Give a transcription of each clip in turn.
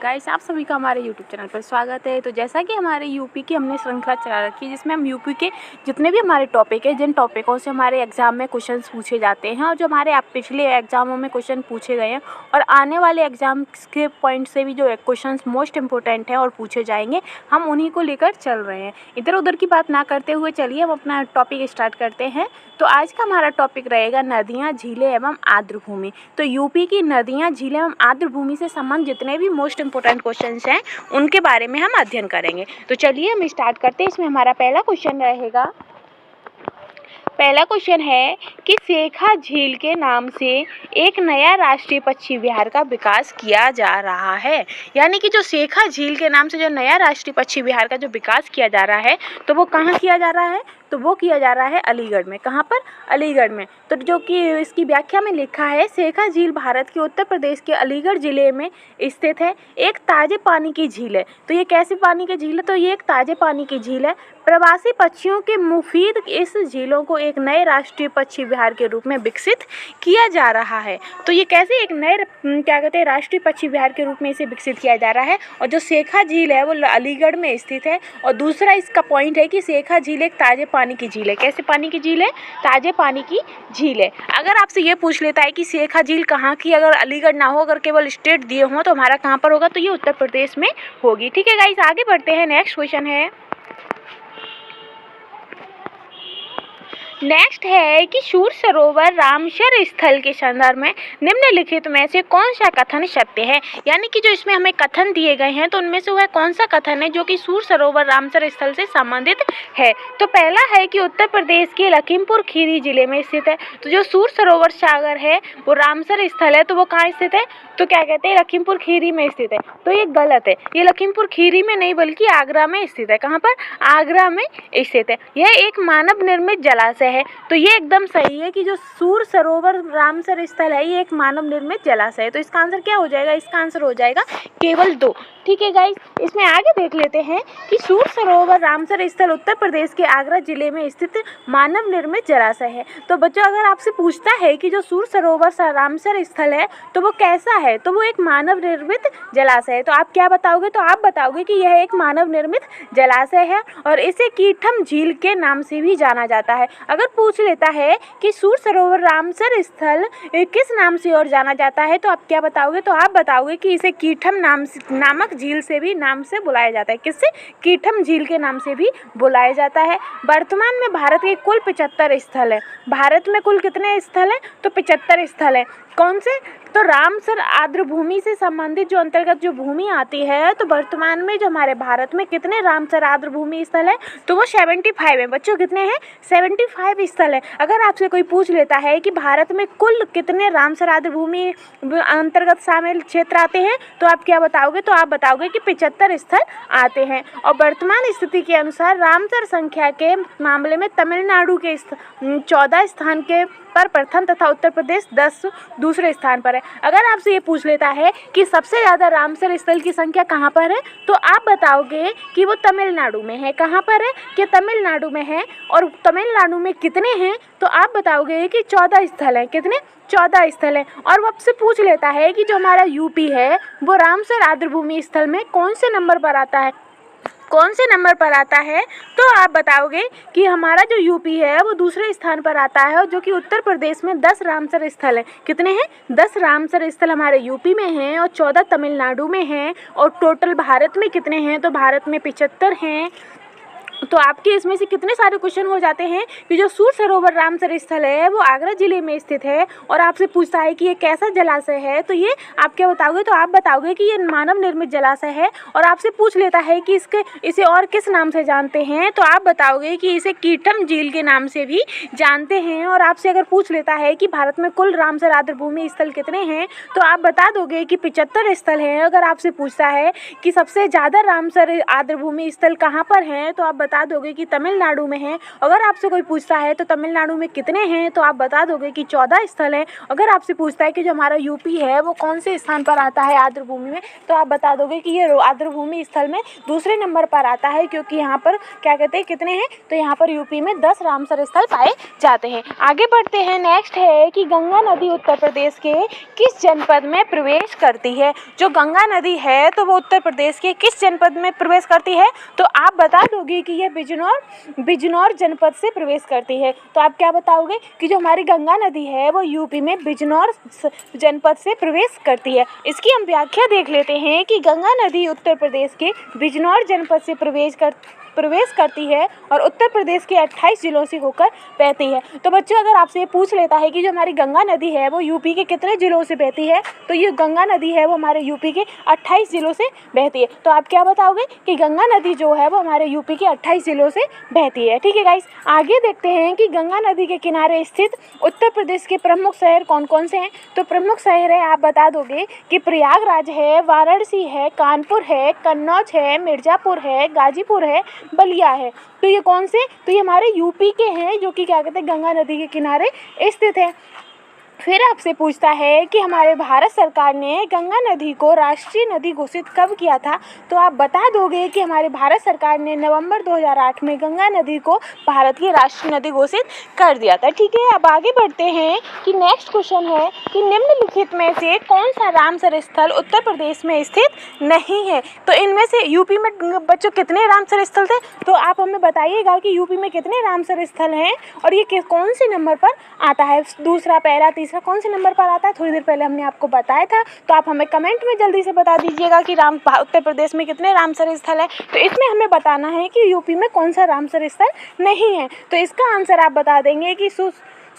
Guys, आप सभी का हमारे यूट्यूब चैनल पर स्वागत है। तो जैसा कि हमारे यूपी की हमने श्रृंखला चला रखी है जिसमें हम यूपी के जितने भी हमारे टॉपिक है, जिन टॉपिकों से हमारे एग्ज़ाम में क्वेश्चंस पूछे जाते हैं और जो हमारे आप पिछले एग्ज़ामों में क्वेश्चन पूछे गए हैं और आने वाले एग्ज़ाम के पॉइंट से भी जो क्वेश्चन मोस्ट इंपॉर्टेंट हैं और पूछे जाएंगे, हम उन्हीं को लेकर चल रहे हैं। इधर उधर की बात ना करते हुए चलिए हम अपना टॉपिक स्टार्ट करते हैं। तो आज का हमारा टॉपिक रहेगा नदियाँ, झीलें एवं आर्द्र भूमि। तो यूपी की नदियाँ, झीलें एवं आर्द्र भूमि से संबंधित जितने भी मोस्ट इंपॉर्टेंट क्वेश्चंस हैं उनके बारे में हम अध्ययन करेंगे। तो चलिए हम स्टार्ट करते हैं। इसमें हमारा पहला क्वेश्चन रहेगा, पहला क्वेश्चन है कि शेखा झील के नाम से एक नया राष्ट्रीय पक्षी विहार का विकास किया जा रहा है। यानी कि जो शेखा झील के नाम से जो नया राष्ट्रीय पक्षी विहार का जो विकास किया जा रहा है, तो वो कहाँ किया जा रहा है? तो वो किया जा रहा है अलीगढ़ में। कहाँ पर? अलीगढ़ में। तो जो कि इसकी व्याख्या में लिखा है, शेखा झील भारत के उत्तर प्रदेश के अलीगढ़ जिले में स्थित है, एक ताजे पानी की झील है। तो ये कैसे पानी की झील है? तो ये एक ताजे पानी की झील है। प्रवासी पक्षियों के मुफीद इस झीलों को एक नए राष्ट्रीय पक्षी विहार के रूप में विकसित किया जा रहा है। तो ये कैसे एक नए राष्ट्रीय पक्षी विहार के रूप में इसे विकसित किया जा रहा है। और जो शेखा झील है वो अलीगढ़ में स्थित है। और दूसरा इसका पॉइंट है कि शेखा झील एक ताजे पानी की झील है। कैसे पानी की झील है? ताजे पानी की झील है। अगर आपसे ये पूछ लेता है कि शेखा झील कहाँ की, अगर अलीगढ़ ना हो, अगर केवल स्टेट दिए हों तो हमारा कहाँ पर होगा? तो ये उत्तर प्रदेश में होगी। ठीक है गाइस, आगे बढ़ते हैं। नेक्स्ट क्वेश्चन है, नेक्स्ट है कि सूर सरोवर रामसर स्थल के संदर्भ में निम्नलिखित में से कौन सा कथन सत्य है। यानी कि जो इसमें हमें कथन दिए गए हैं तो उनमें से वह कौन सा कथन है जो कि सूर सरोवर रामसर स्थल से संबंधित है। तो पहला है कि उत्तर प्रदेश के लखीमपुर खीरी जिले में स्थित है। तो जो सूर सरोवर सागर है वो रामसर स्थल है, तो वो कहाँ स्थित है? तो क्या कहते हैं? लखीमपुर खीरी में स्थित है। तो ये गलत है, ये लखीमपुर खीरी में नहीं बल्कि आगरा में स्थित है। कहाँ पर? आगरा में स्थित है। यह एक मानव निर्मित जलाशय है। तो ये एकदम सही है कि जो सूर सरोवर रामसर स्थल है ये एक मानव निर्मित जलाशय है। तो इसका आंसर क्या हो जाएगा? इसका आंसर हो जाएगा केवल 2। ठीक है गाइस, इसमें आगे देख लेते हैं कि सूर सरोवर रामसर स्थल उत्तर प्रदेश के आगरा जिले में स्थित मानव निर्मित जलाशय है। तो बच्चों, अगर आपसे पूछता है कि जो सूर सरोवर रामसर स्थल है तो वो कैसा है, तो वो एक मानव निर्मित जलाशय है। तो आप क्या बताओगे? तो आप बताओगे कि यह एक मानव निर्मित जलाशय है और इसे कीठम झील के नाम से भी जाना जाता है। अगर पूछ लेता है कि सूर सरोवर रामसर स्थल किस नाम से और जाना जाता है, तो आप क्या बताओगे? तो आप बताओगे कि इसे कीठम नामक झील से भी नाम से बुलाया जाता है। किससे? कीठम झील के नाम से भी बुलाया जाता है। वर्तमान में भारत के कुल 75 स्थल है। भारत में कुल कितने स्थल हैं? तो 75 स्थल है। कौन से? तो रामसर आर्द्र भूमि से संबंधित जो अंतर्गत जो भूमि आती है, तो वर्तमान में जो हमारे भारत में कितने रामसर आर्द्र भूमि स्थल है? तो वो 75 है। बच्चों कितने हैं? 75 स्थल है। अगर आपसे कोई पूछ लेता है कि भारत में कुल कितने रामसर आर्द्र भूमि अंतर्गत शामिल क्षेत्र आते हैं, तो आप क्या बताओगे? तो आप बताओगे कि 75 स्थल आते हैं। और वर्तमान स्थिति के अनुसार रामसर संख्या के मामले में तमिलनाडु के 14 स्थान के पर प्रथम तथा उत्तर प्रदेश 10 दूसरे स्थान पर है। अगर आपसे ये पूछ लेता है कि सबसे ज़्यादा रामसर स्थल की संख्या कहाँ पर है, तो आप बताओगे कि वो तमिलनाडु में है। कहाँ पर है? कि तमिलनाडु में है। और तमिलनाडु में कितने हैं? तो आप बताओगे कि 14 स्थल हैं। कितने? 14 स्थल हैं। और वो आपसे पूछ लेता है कि जो हमारा यूपी है वो रामसर आर्द्र भूमि स्थल में कौन से नंबर पर आता है? कौन से नंबर पर आता है? तो आप बताओगे कि हमारा जो यूपी है वो दूसरे स्थान पर आता है, और जो कि उत्तर प्रदेश में 10 रामसर स्थल हैं। कितने हैं? 10 रामसर स्थल हमारे यूपी में हैं और 14 तमिलनाडु में हैं। और टोटल भारत में कितने हैं? तो भारत में 75 हैं। तो आपके इसमें से कितने सारे क्वेश्चन हो जाते हैं कि जो सूर सरोवर रामसर स्थल है वो आगरा जिले में स्थित है और आपसे पूछता है कि ये कैसा जलाशय है, तो ये आप क्या बताओगे? तो आप बताओगे कि ये मानव निर्मित जलाशय है। और आपसे पूछ लेता है कि इसे और किस नाम से जानते हैं, तो आप बताओगे कि इसे कीठम झील के नाम से भी जानते हैं। और आपसे अगर पूछ लेता है कि भारत में कुल रामसर आर्द्र भूमि स्थल कितने हैं, तो आप बता दोगे कि 75 स्थल हैं। अगर आपसे पूछता है कि सबसे ज़्यादा रामसर आर्द्र भूमि स्थल कहाँ पर हैं, तो आप बता दोगे कि तमिलनाडु में है। अगर आपसे कोई पूछता है तो तमिलनाडु में कितने हैं, तो आप बता दोगे कि 14 स्थल हैं। अगर आपसे पूछता है कि जो हमारा यूपी है वो कौन से स्थान पर आता है आर्द्रभूमि में, तो आप बता दोगे कि ये आर्द्रभूमि स्थल में दूसरे नंबर पर आता है, क्योंकि यहाँ पर क्या कहते हैं कितने हैं, तो यहाँ पर यूपी में 10 रामसर स्थल पाए जाते हैं। आगे बढ़ते हैं। नेक्स्ट है कि गंगा नदी उत्तर प्रदेश के किस जनपद में प्रवेश करती है। जो गंगा नदी है तो वो उत्तर प्रदेश के किस जनपद में प्रवेश करती है, तो आप बता दोगे कि ये बिजनौर जनपद से प्रवेश करती है। तो आप क्या बताओगे कि जो हमारी गंगा नदी है वो यूपी में बिजनौर जनपद से प्रवेश करती है। इसकी हम व्याख्या देख लेते हैं कि गंगा नदी उत्तर प्रदेश के बिजनौर जनपद से प्रवेश करती है और उत्तर प्रदेश के 28 जिलों से होकर बहती है। तो बच्चों, अगर आपसे ये पूछ लेता है कि जो हमारी गंगा नदी है वो यूपी के कितने जिलों से बहती है, तो ये गंगा नदी है वो हमारे यूपी के 28 जिलों से बहती है। तो आप क्या बताओगे कि गंगा नदी जो है वो हमारे यूपी के 28 जिलों से बहती है। ठीक है गाइस, आगे देखते हैं कि गंगा नदी के किनारे स्थित उत्तर प्रदेश के प्रमुख शहर कौन कौन से हैं। तो प्रमुख शहर है, आप बता दोगे कि प्रयागराज है, वाराणसी है, कानपुर है, कन्नौज है, मिर्ज़ापुर है, गाजीपुर है, बलिया है। तो ये कौन से, तो ये हमारे यूपी के हैं, जो कि क्या कहते हैं गंगा नदी के किनारे स्थित है। फिर आपसे पूछता है कि हमारे भारत सरकार ने गंगा नदी को राष्ट्रीय नदी घोषित कब किया था। तो आप बता दोगे कि हमारे भारत सरकार ने नवंबर 2008 में गंगा नदी को भारत की राष्ट्रीय नदी घोषित कर दिया था। ठीक है, अब आगे बढ़ते हैं कि नेक्स्ट क्वेश्चन है कि निम्नलिखित में से कौन सा रामसर स्थल उत्तर प्रदेश में स्थित नहीं है। तो इनमें से यूपी में बच्चों कितने रामसर स्थल थे, तो आप हमें बताइएगा कि यूपी में कितने रामसर स्थल हैं और ये कौन से नंबर पर आता है, दूसरा, पहला, तीसरा, कौन से नंबर पर आता है। थोड़ी देर पहले हमने आपको बताया था, तो आप हमें कमेंट में जल्दी से बता दीजिएगा कि उत्तर प्रदेश में कितने रामसर स्थल है। तो इसमें हमें बताना है कि यूपी में कौन सा रामसर स्थल नहीं है। तो इसका आंसर आप बता देंगे कि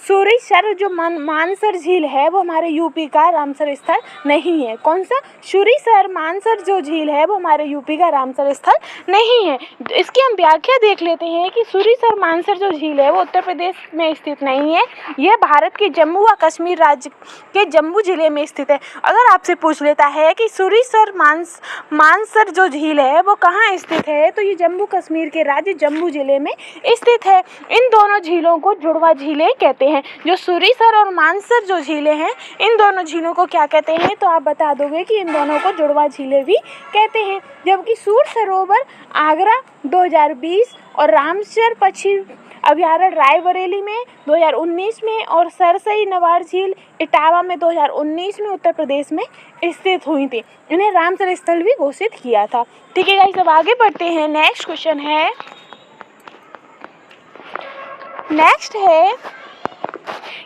सूरीसर जो मानसर झील है वो हमारे यूपी का रामसर स्थल नहीं है। कौन सा, सूरीसर मानसर जो झील है वो हमारे यूपी का रामसर स्थल नहीं है। इसकी हम व्याख्या देख लेते हैं कि सूरीसर मानसर जो झील है वो उत्तर प्रदेश में स्थित नहीं है, यह भारत के जम्मू व कश्मीर राज्य के जम्मू जिले में स्थित है। अगर आपसे पूछ लेता है कि सूरीसर मानसर जो झील है वो कहाँ स्थित है, तो ये जम्मू कश्मीर के राज्य जम्मू जिले में स्थित है। इन दोनों झीलों को जुड़वा झीलें कहते हैं। जो सूरीसर और मानसर जो झीलें हैं, इन दोनों झीलों को क्या कहते हैं, तो आप बता दोगे कि इन दोनों को जुड़वा झीलें भी कहते हैं। जबकि सूर सरोवर आगरा 2020 और रामसर पक्षी अभयारण्य रायबरेली में 2019 में और सरसई नवार झील इटावा में 2019 में उत्तर प्रदेश में स्थित हुई थी। इन्हें रामसर स्थल भी घोषित किया था। ठीक है गाइस, अब आगे बढ़ते हैं। नेक्स्ट क्वेश्चन है, नेक्स्ट है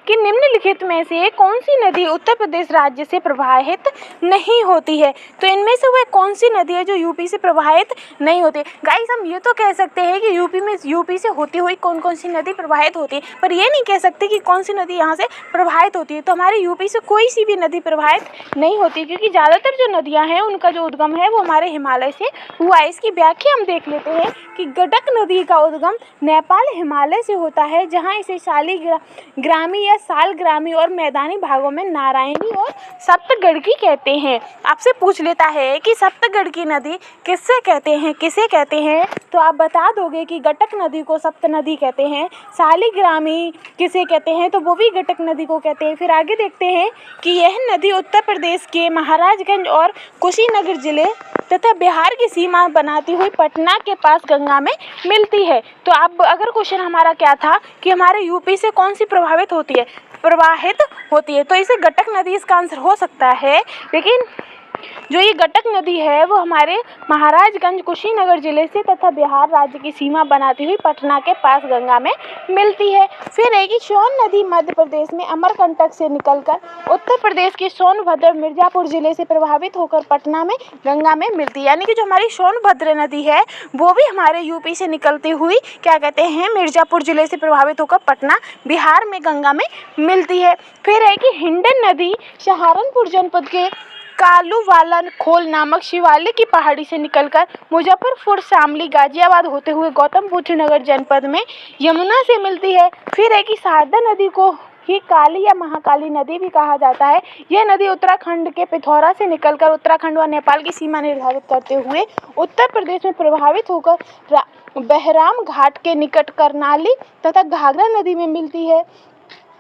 कि निम्नलिखित में से कौन सी नदी उत्तर प्रदेश राज्य से प्रवाहित नहीं होती है। तो इनमें से वह कौन सी नदी है जो यूपी से प्रवाहित नहीं होती। गाइस, हम ये तो कह सकते हैं कि यूपी से होती हुई कौन कौन सी नदी प्रवाहित होती है, पर ये नहीं कह सकते कि कौन सी नदी यहाँ से प्रवाहित होती है। तो हमारे यूपी से कोई सी भी नदी प्रवाहित नहीं होती, क्योंकि ज़्यादातर जो नदियाँ हैं उनका जो उद्गम है वो हमारे हिमालय से हुआ है। इसकी व्याख्या हम देख लेते हैं कि गंडक नदी का उद्गम नेपाल हिमालय से होता है, जहाँ इसे शालिग्रामी या सालग्रामी और मैदानी भागों में नारायणी और सप्तगढ़की कहते हैं। आपसे पूछ लेता है कि सप्तगढ़की नदी किसे कहते हैं, तो आप बता दोगे कि गंडक नदी को सप्त नदी कहते हैं। शालिग्रामी किसे कहते हैं, तो वो भी गंडक नदी को कहते हैं। फिर आगे देखते हैं कि यह नदी उत्तर प्रदेश के महाराजगंज और कुशीनगर जिले तथा बिहार की सीमा बनाती हुई पटना के पास गंगा में मिलती है। तो अब अगर क्वेश्चन हमारा क्या था कि हमारे यूपी से कौन सी प्रवाहित होती है, तो इसे गंडक नदी इसका आंसर हो सकता है। लेकिन जो ये गंडक नदी है वो हमारे महाराजगंज कुशीनगर जिले से तथा बिहार राज्य की सीमा बनाती हुई पटना के पास गंगा में मिलती है। फिर है कि सोन नदी मध्य प्रदेश में अमरकंटक से निकलकर उत्तर प्रदेश के सोनभद्र मिर्जापुर जिले से प्रभावित होकर पटना में गंगा में मिलती है। यानी कि जो हमारी सोनभद्र नदी है वो भी हमारे यूपी से निकलती हुई क्या कहते हैं, मिर्जापुर जिले से प्रभावित होकर पटना बिहार में गंगा में मिलती है। फिर है कि हिंडन नदी सहारनपुर जनपद के कालूवाला खोल नामक शिवालिक की पहाड़ी से निकलकर मुजफ्फरपुर, शामली, गाजियाबाद होते हुए गौतम बुद्ध नगर जनपद में यमुना से मिलती है। फिर है कि शारदा नदी को ही काली या महाकाली नदी भी कहा जाता है। यह नदी उत्तराखंड के पिथौरा से निकलकर उत्तराखंड व नेपाल की सीमा निर्धारित करते हुए उत्तर प्रदेश में प्रभावित होकर बहराम घाट के निकट करनाली तथा घाघरा नदी में मिलती है।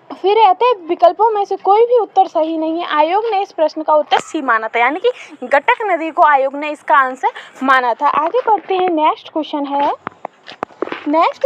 फिर रहते विकल्पों में से कोई भी उत्तर सही नहीं है। आयोग ने इस प्रश्न का उत्तर सी माना था, यानी कि गटक नदी को आयोग ने इसका आंसर माना था। आगे बढ़ते हैं, नेक्स्ट क्वेश्चन है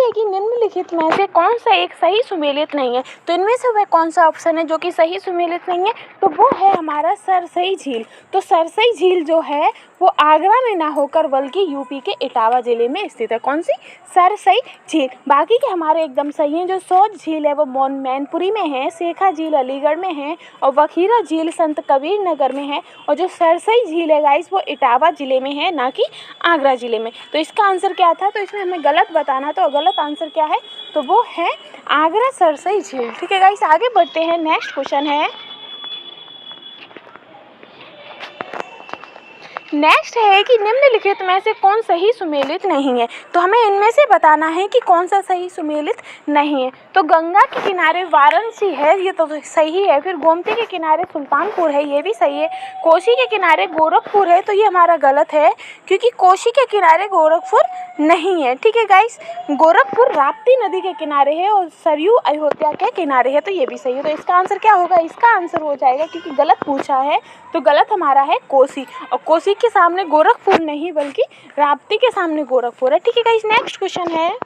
कि निम्नलिखित में से कौन सा एक सही सुमेलित नहीं है। तो इनमें से वह कौन सा ऑप्शन है जो कि सही सुमेलित नहीं है, तो वो है हमारा सरसई झील। तो सरसई झील जो है वो आगरा में ना होकर बल्कि यूपी के इटावा जिले में स्थित है। कौन सी? सरसई झील। बाकी के हमारे एकदम सही हैं। जो सोच झील है वो मैनपुरी में है, शेखा झील अलीगढ़ में है और बखीरा झील संत कबीर नगर में है, और जो सरसई झील है गाइस वो इटावा जिले में है, ना कि आगरा जिले में। तो इसका आंसर क्या था? तो इसमें हमें गलत बताना, तो गलत आंसर क्या है? तो वो है आगरा सरसई झील। ठीक है गाइस, आगे बढ़ते हैं। नेक्स्ट क्वेश्चन है, नेक्स्ट है कि निम्नलिखित में से कौन सही सुमेलित नहीं है। तो हमें इनमें से बताना है कि कौन सा सही सुमेलित नहीं है। तो गंगा के किनारे वाराणसी है, ये तो सही है। फिर गोमती के किनारे सुल्तानपुर है, ये भी सही है। कोसी के किनारे गोरखपुर है, तो ये हमारा गलत है क्योंकि कोसी के किनारे गोरखपुर नहीं है। ठीक है गाइस, गोरखपुर राप्ती नदी के किनारे है और सरयू अयोध्या के किनारे है, तो ये भी सही है। तो इसका आंसर क्या होगा? इसका आंसर हो जाएगा, क्योंकि गलत पूछा है तो गलत हमारा है कोसी, और कोसी के सामने गोरखपुर नहीं बल्कि राप्ती के सामने गोरखपुर है। ठीक है गाइस, नेक्स्ट क्वेश्चन है,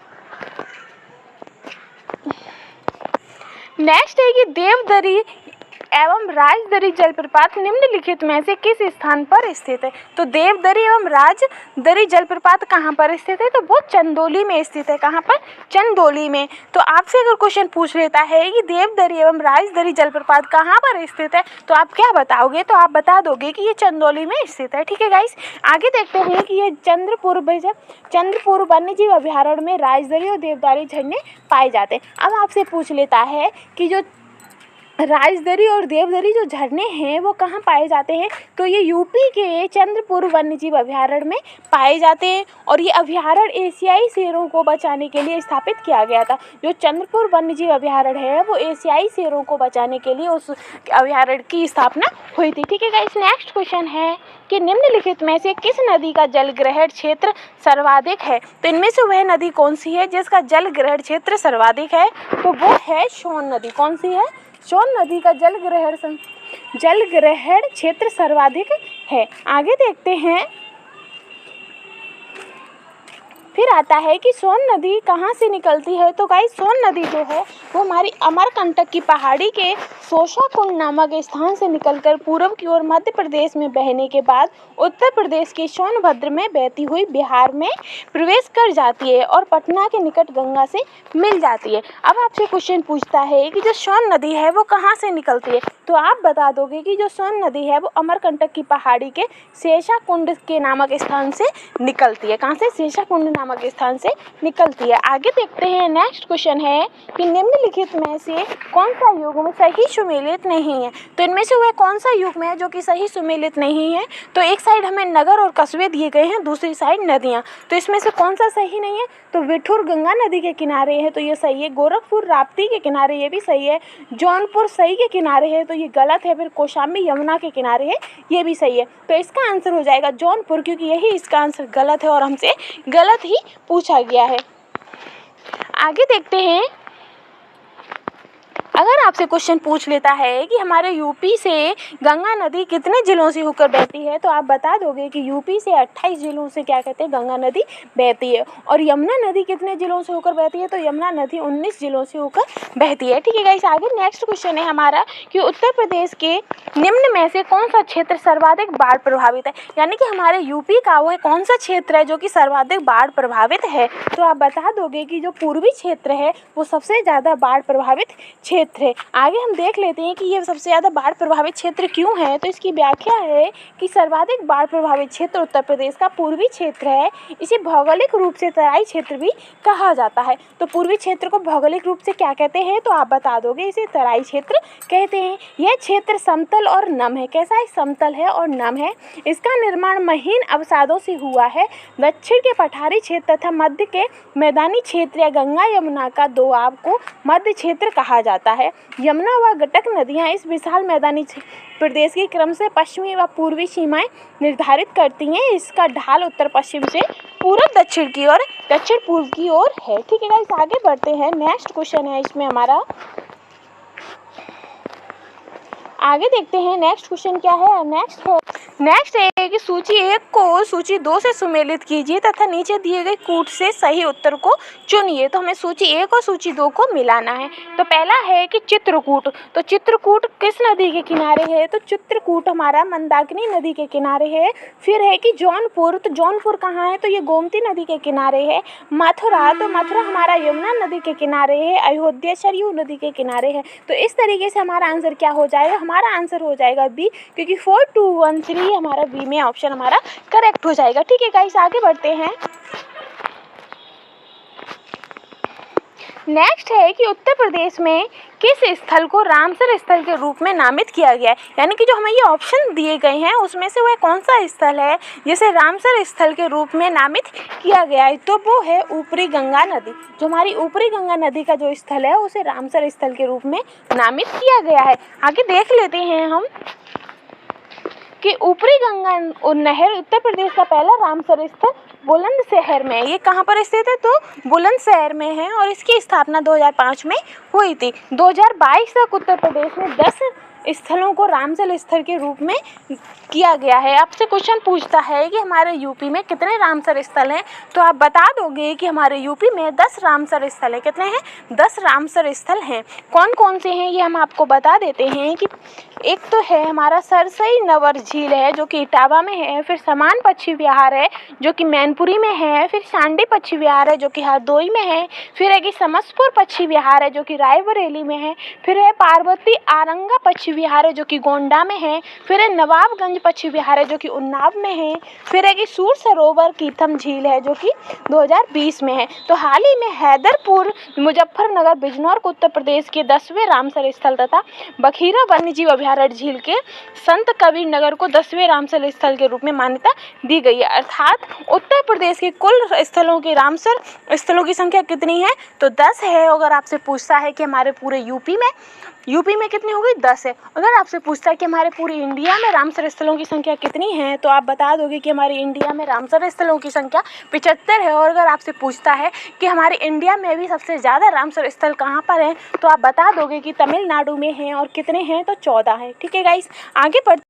नेक्स्ट है कि देवदरी एवं राजदरी जलप्रपात निम्नलिखित में से किस स्थान पर स्थित है। तो देवदरी एवं राजदरी जलप्रपात कहाँ पर स्थित है? तो वो चंदौली में स्थित है। कहाँ पर? चंदौली में। तो आपसे अगर क्वेश्चन पूछ लेता है कि देवदरी एवं राजदरी जलप्रपात कहाँ पर स्थित है, तो आप क्या बताओगे? तो आप बता दोगे कि ये चंदौली में स्थित है। ठीक है गाइस, आगे देखते हैं कि ये चंद्रपुर वन्यजीव अभ्यारण्य में राजदरी और देवदारी झरने पाए जाते हैं। अब आपसे पूछ लेता है कि जो राजदरी और देवदरी जो झरने हैं वो कहाँ पाए जाते हैं, तो ये यूपी के चंद्रपुर वन्यजीव अभ्यारण्य में पाए जाते हैं। और ये अभ्यारण्य एशियाई शेरों को बचाने के लिए स्थापित किया गया था। जो चंद्रपुर वन्यजीव अभ्यारण्य है वो एशियाई शेरों को बचाने के लिए उस अभ्यारण्य की स्थापना हुई थी। ठीक है गाइस, नेक्स्ट क्वेश्चन है कि निम्नलिखित में से किस नदी का जलग्रहण क्षेत्र सर्वाधिक है। तो इनमें से वह नदी कौन सी है जिसका जलग्रहण क्षेत्र सर्वाधिक है? तो वो है सोन नदी। कौन सी है? सोन नदी का जलग्रहण क्षेत्र सर्वाधिक है। आगे देखते हैं, फिर आता है कि सोन नदी कहाँ से निकलती है। तो गाइस सोन नदी जो है वो हमारी अमरकंटक की पहाड़ी के शोषाकुंड नामक स्थान से निकलकर पूर्व की ओर मध्य प्रदेश में बहने के बाद उत्तर प्रदेश के सोनभद्र में बहती हुई बिहार में प्रवेश कर जाती है और पटना के निकट गंगा से मिल जाती है। अब आपसे क्वेश्चन पूछता है कि जो सोन नदी है वो कहाँ से निकलती है, तो आप बता दोगे कि जो सोन नदी है वो अमरकंटक की पहाड़ी के शेषाकुंड के नामक स्थान से निकलती है। कहाँ से? शेषाकुंड नामक स्थान से निकलती है। आगे देखते हैं, नेक्स्ट क्वेश्चन है कि निम्नलिखित में से कौन सा युग्म सही सुमेलित नहीं है। तो इनमें से वह कौन सा युग्म है जो कि सही सुमेलित नहीं है। तो एक साइड हमें नगर और कस्बे दिए गए हैं, दूसरी साइड नदियाँ। तो इसमें से कौन सा सही नहीं है? तो विठुर गंगा नदी के किनारे है, तो ये सही है। गोरखपुर राप्ती के किनारे, ये भी सही है। जौनपुर सई के किनारे है, तो ये गलत है। फिर कौशाम्बी यमुना के किनारे है, ये भी सही है। तो इसका आंसर हो जाएगा जौनपुर, क्योंकि यही इसका आंसर गलत है और हमसे गलत ही पूछा गया है। आगे देखते हैं, अगर आपसे क्वेश्चन पूछ लेता है कि हमारे यूपी से गंगा नदी कितने जिलों से होकर बहती है, तो आप बता दोगे कि यूपी से 28 जिलों से क्या कहते हैं गंगा नदी बहती है। और यमुना नदी कितने जिलों से होकर बहती है, तो यमुना नदी 19 जिलों से होकर बहती है। ठीक है गाइस, आगे नेक्स्ट क्वेश्चन है हमारा कि उत्तर प्रदेश के निम्न में से कौन सा क्षेत्र सर्वाधिक बाढ़ प्रभावित है। यानी कि हमारे यूपी का वह कौन सा क्षेत्र है जो कि सर्वाधिक बाढ़ प्रभावित है। तो आप बता दोगे कि जो पूर्वी क्षेत्र है वो सबसे ज़्यादा बाढ़ प्रभावित क्षेत्र है। आगे हम देख लेते हैं कि ये सबसे ज़्यादा बाढ़ प्रभावित क्षेत्र क्यों है। तो इसकी व्याख्या है कि सर्वाधिक बाढ़ प्रभावित क्षेत्र उत्तर प्रदेश का पूर्वी क्षेत्र है। इसे भौगोलिक रूप से तराई क्षेत्र भी कहा जाता है। तो पूर्वी क्षेत्र को भौगोलिक रूप से क्या कहते हैं, तो आप बता दोगे इसे तराई क्षेत्र कहते हैं। यह क्षेत्र समतल और नम है। कैसा है? समतल है और नम है। इसका निर्माण महीन अवसादों से हुआ है। दक्षिण के पठारी क्षेत्र तथा मध्य के मैदानी क्षेत्र या गंगा यमुना का दोआब को मध्य क्षेत्र कहा जाता है। यमुना व गंडक नदियाँ इस विशाल मैदानी प्रदेश की क्रम से पश्चिमी व पूर्वी सीमाएं निर्धारित करती हैं। इसका ढाल उत्तर पश्चिम से पूर्व दक्षिण की ओर, दक्षिण पूर्व की ओर है। ठीक है गाइस, आगे बढ़ते हैं। नेक्स्ट क्वेश्चन है इसमें हमारा, आगे देखते हैं नेक्स्ट क्वेश्चन क्या है। नेक्स्ट है कि सूची 1 को सूची 2 से सुमेलित कीजिए तथा नीचे दिए गए कूट से सही उत्तर को चुनिए। तो हमें सूची 1 और सूची 2 को मिलाना है। तो पहला है कि चित्रकूट। तो चित्रकूट किस नदी के किनारे है? तो चित्रकूट हमारा मंदाकिनी नदी के किनारे है। फिर है कि जौनपुर। तो जौनपुर कहाँ है? तो ये गोमती नदी के किनारे है। मथुरा, तो मथुरा हमारा यमुना नदी के किनारे है। अयोध्या सरयू नदी के किनारे है। तो इस तरीके से हमारा आंसर क्या हो जाएगा? हमारा आंसर हो जाएगा बी, क्योंकि 4, 2, 1, 3 हमारा बी में ऑप्शन हमारा करेक्ट हो जाएगा। ठीक है गाइस, आगे बढ़ते हैं। नेक्स्ट है कि उत्तर प्रदेश में किस स्थल को रामसर स्थल के रूप में नामित किया गया है? यानी कि जो हमें ये ऑप्शन दिए गए हैं उसमें से वह कौन सा स्थल है जिसे रामसर स्थल के रूप में नामित किया गया है? तो वो है ऊपरी गंगा नदी। जो हमारी ऊपरी गंगा नदी का जो स्थल है उसे रामसर स्थल के रूप में नामित किया गया है। आगे देख लेते हैं हम कि ऊपरी गंगा नहर उत्तर प्रदेश का पहला रामसर स्थल बुलंदशहर में। ये कहाँ पर स्थित है? तो बुलंदशहर में है और इसकी स्थापना 2005 में हुई थी। 2022 तक उत्तर प्रदेश में 10 स्थलों को रामसर स्थल के रूप में किया गया है। आपसे क्वेश्चन पूछता है कि हमारे यूपी में कितने रामसर स्थल हैं, तो आप बता दोगे कि हमारे यूपी में 10 रामसर स्थल है। कितने हैं? 10 रामसर स्थल हैं। कौन कौन से हैं ये हम आपको बता देते हैं कि एक तो है हमारा सरसई नवर झील है जो कि इटावा में है। फिर समान पक्षी विहार है जो कि मैनपुरी में है। फिर सांडी पक्षी विहार है जो कि हरदोई में है। फिर है कि समसपुर पक्षी विहार है जो कि रायबरेली में है। फिर है पार्वती आरंगा पक्षी विहार है जो कि गोंडा में है। फिर है नवाबगंज पक्षी विहार है जो कि उन्नाव में है। फिर है कि सूर सरोवर कीथम झील है जो कि 2020 में है। तो हाल ही में हैदरपुर, मुजफ्फरनगर, बिजनौर को उत्तर प्रदेश के 10वें रामसर स्थल तथा बखीरा वन्यजीव अभयारण्य झील के संत कबीर नगर को 10वें रामसर स्थल के रूप में मान्यता दी गई है। अर्थात उत्तर प्रदेश के कुल स्थलों के रामसर स्थलों की संख्या कितनी है? तो 10 है। अगर आपसे पूछता है कि हमारे पूरे यूपी में कितनी होगी? 10 है। अगर आपसे पूछता है कि हमारे पूरे इंडिया में रामसर स्थलों की संख्या कितनी है, तो आप बता दोगे कि हमारे इंडिया में रामसर स्थलों की संख्या 75 है। और अगर आपसे पूछता है कि हमारे इंडिया में भी सबसे ज़्यादा रामसर स्थल कहाँ पर हैं, तो आप बता दोगे कि तमिलनाडु में हैं। और कितने हैं? तो 14 है। ठीक है गाइस, आगे बढ़ते